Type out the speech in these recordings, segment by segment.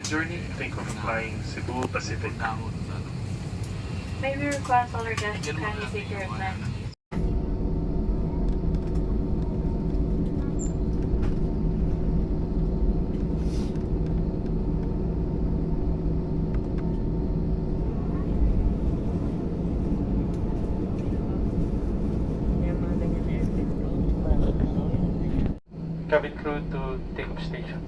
Journey, think of flying Cebu Pacific. May we request all our guests to kindly take your time. Cabin crew to take off station.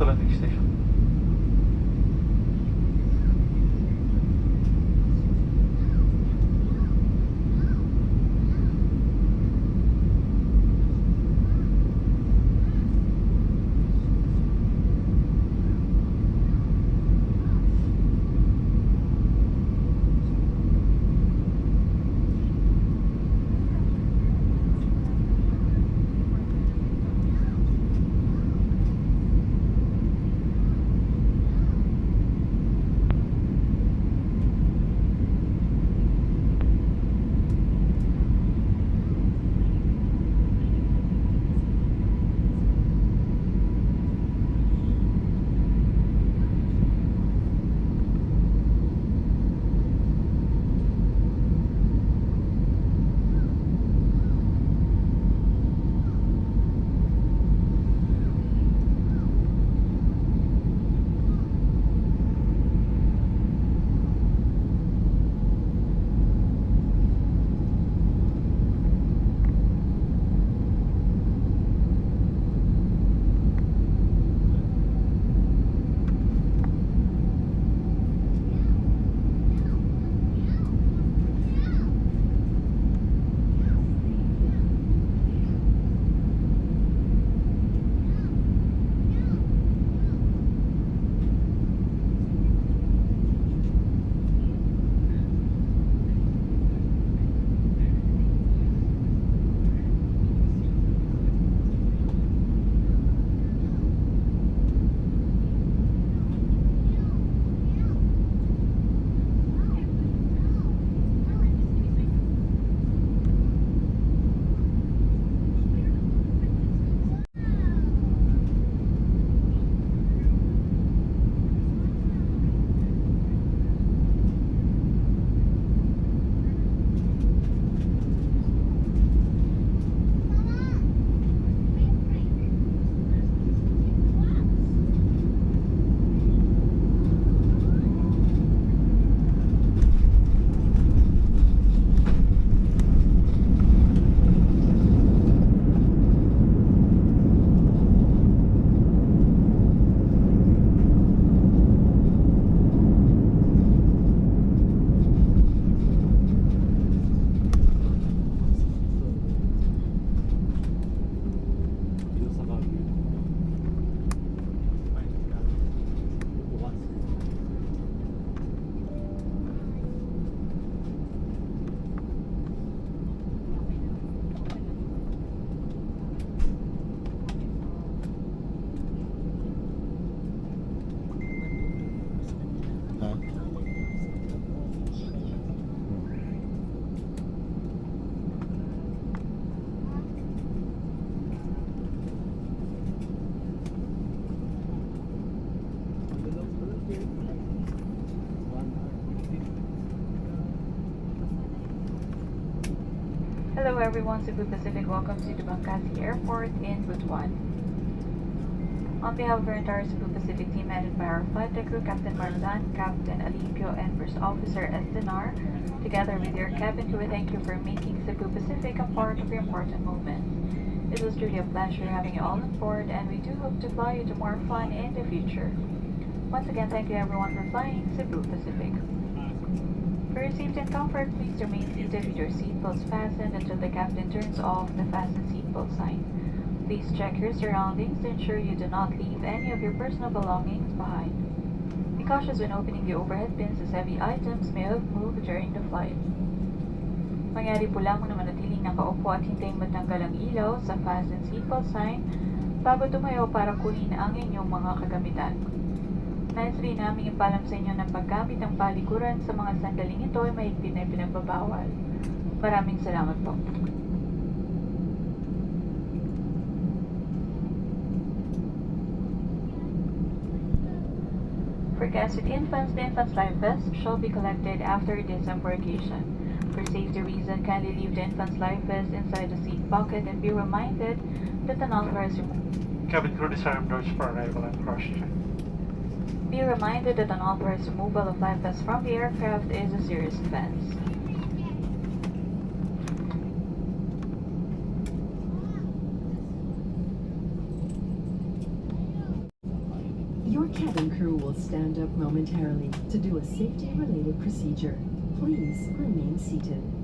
to landing station. Hello everyone, Cebu Pacific welcomes you to Bangkasi Airport in Butuan. On behalf of our entire Cebu Pacific team headed by our flight deck crew, Captain Marzan, Captain Alipio, and First Officer Estenar, together with your cabin crew, we thank you for making Cebu Pacific a part of your important moments. It was truly a pleasure having you all on board, and we do hope to fly you to more fun in the future. Once again, thank you everyone for flying Cebu Pacific. For your safety and comfort, please remain seated with your seatbelts fastened until the captain turns off the fasten seatbelt sign. Please check your surroundings to ensure you do not leave any of your personal belongings behind. Be cautious when opening the overhead bins as heavy items may have moved during the flight. Mangyari po lamang na manatiling nakaupo at hintayin matanggal ang ilaw sa fasten seatbelt sign bago tumayo para kunin ang inyong mga kagamitan. Nais rin namin ipalam sa inyo ng paggamit ng palikuran sa mga sandaling ito ay mahigpit na ipinagbabawal. Maraming salamat po. For guests with infants, the infant's life vest shall be collected after disembarkation. For safety reasons, kindly leave the infant's life vest inside the seat pocket and be reminded that an authorized Cabin crew disarm doors for arrival and cross-check. Be reminded that unauthorized removal of life vests from the aircraft is a serious offense. Cabin crew will stand up momentarily to do a safety-related procedure. Please remain seated.